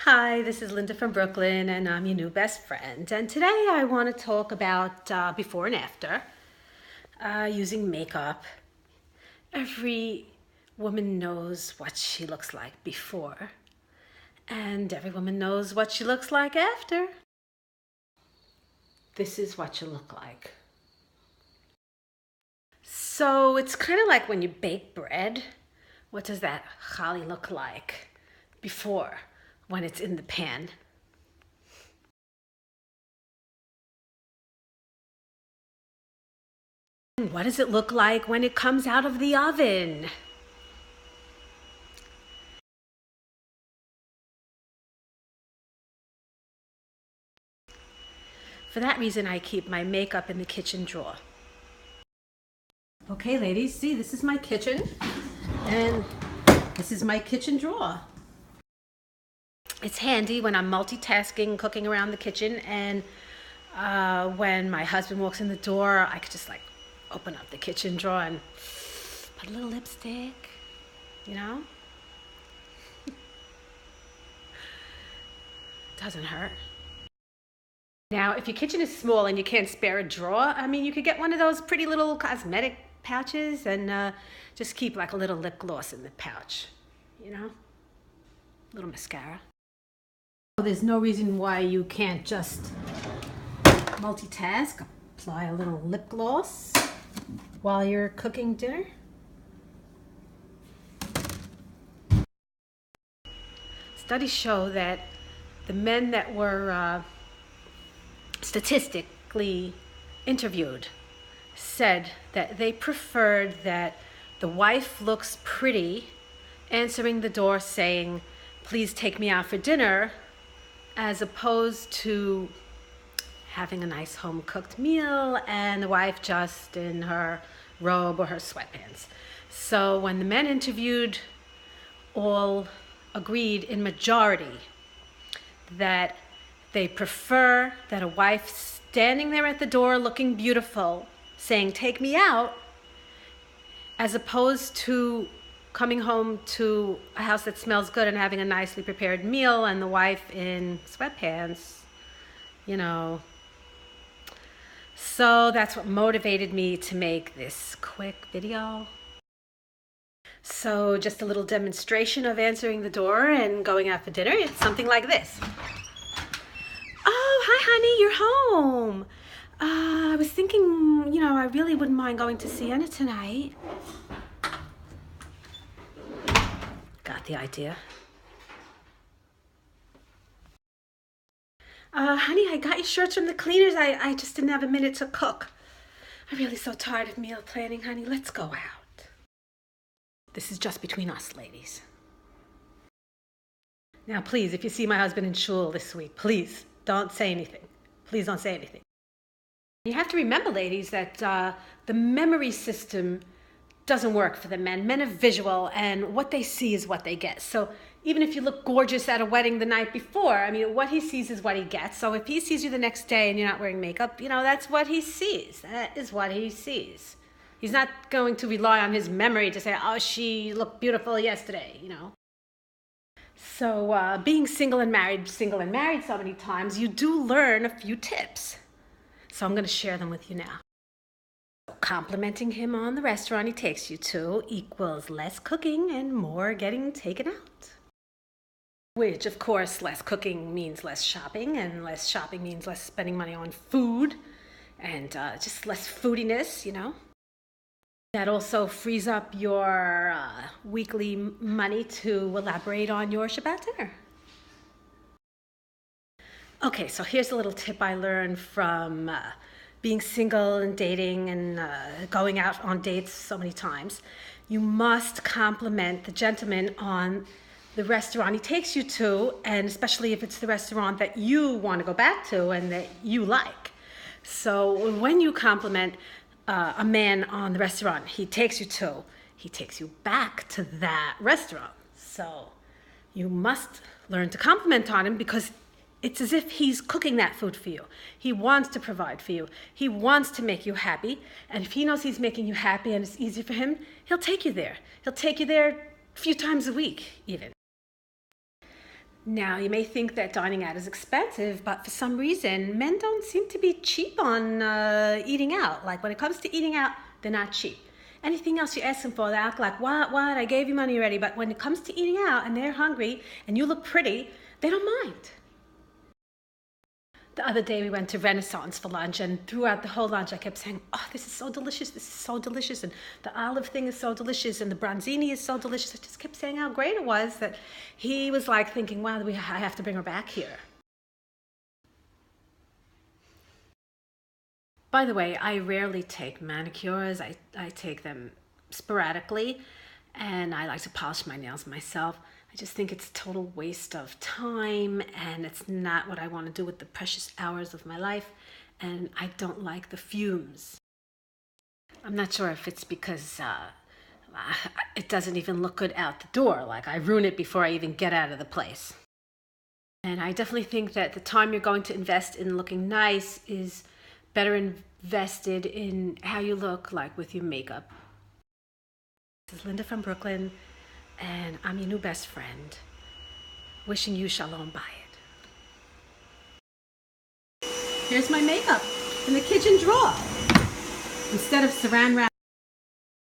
Hi, this is Linda from Brooklyn, and I'm your new best friend. And today I want to talk about before and after using makeup. Every woman knows what she looks like before, and every woman knows what she looks like after. This is what you look like. So it's kind of like when you bake bread. What does that challah look like before when it's in the pan? What does it look like when it comes out of the oven? For that reason, I keep my makeup in the kitchen drawer. Okay, ladies, see, this is my kitchen, and this is my kitchen drawer. It's handy when I'm multitasking, cooking around the kitchen, and when my husband walks in the door, I could just like open up the kitchen drawer and put a little lipstick, you know? Doesn't hurt. Now, if your kitchen is small and you can't spare a drawer, I mean, you could get one of those pretty little cosmetic pouches and just keep like a little lip gloss in the pouch, you know? A little mascara. There's no reason why you can't just multitask, apply a little lip gloss while you're cooking dinner. Studies show that the men that were statistically interviewed said that they preferred that the wife looks pretty answering the door saying, "Please take me out for dinner," as opposed to having a nice home cooked meal and the wife just in her robe or her sweatpants. So when the men interviewed all agreed in majority that they prefer that a wife standing there at the door looking beautiful saying, "Take me out," as opposed to coming home to a house that smells good and having a nicely prepared meal and the wife in sweatpants, you know. So that's what motivated me to make this quick video. So just a little demonstration of answering the door and going out for dinner. It's something like this. "Oh, hi honey, you're home. I was thinking, I really wouldn't mind going to Sienna tonight." Got the idea. "Honey, I got your shirts from the cleaners. I just didn't have a minute to cook. I'm really so tired of meal planning, honey. Let's go out." This is just between us, ladies. Now, please, if you see my husband in shul this week, please don't say anything. Please don't say anything. You have to remember, ladies, that the memory system doesn't work for the men. Men are visual, and what they see is what they get. So even if you look gorgeous at a wedding the night before, I mean, what he sees is what he gets. So if he sees you the next day and you're not wearing makeup, that's what he sees. That is what he sees. He's not going to rely on his memory to say, "Oh, she looked beautiful yesterday," So being single and married so many times, you do learn a few tips. So I'm going to share them with you now. Complimenting him on the restaurant he takes you to equals less cooking and more getting taken out. Which, of course, less cooking means less shopping, and less shopping means less spending money on food, and just less foodiness, That also frees up your weekly money to elaborate on your Shabbat dinner. Okay, so here's a little tip I learned from being single and dating and going out on dates so many times. You must compliment the gentleman on the restaurant he takes you to, and especially if it's the restaurant that you want to go back to and that you like. So when you compliment a man on the restaurant he takes you to, he takes you back to that restaurant. So you must learn to compliment on him because it's as if he's cooking that food for you. He wants to provide for you. He wants to make you happy. And if he knows he's making you happy and it's easy for him, he'll take you there. He'll take you there a few times a week, even. Now, you may think that dining out is expensive, but for some reason, men don't seem to be cheap on eating out. Like when it comes to eating out, they're not cheap. Anything else you ask them for, they act like, what, I gave you money already. But when it comes to eating out and they're hungry and you look pretty, they don't mind. The other day we went to Renaissance for lunch, and throughout the whole lunch I kept saying, oh, this is so delicious, this is so delicious, and the olive thing is so delicious, and the branzini is so delicious. I just kept saying how great it was that he was like thinking, wow, I have to bring her back here. By the way, I rarely take manicures. I take them sporadically, and I like to polish my nails myself. I just think it's a total waste of time, and it's not what I want to do with the precious hours of my life, and I don't like the fumes. I'm not sure if it's because it doesn't even look good out the door. Like I ruin it before I even get out of the place. And I definitely think that the time you're going to invest in looking nice is better invested in how you look, like with your makeup. This is Linda from Brooklyn, and I'm your new best friend. Wishing you shalom bayit. Here's my makeup in the kitchen drawer. Instead of saran wrap.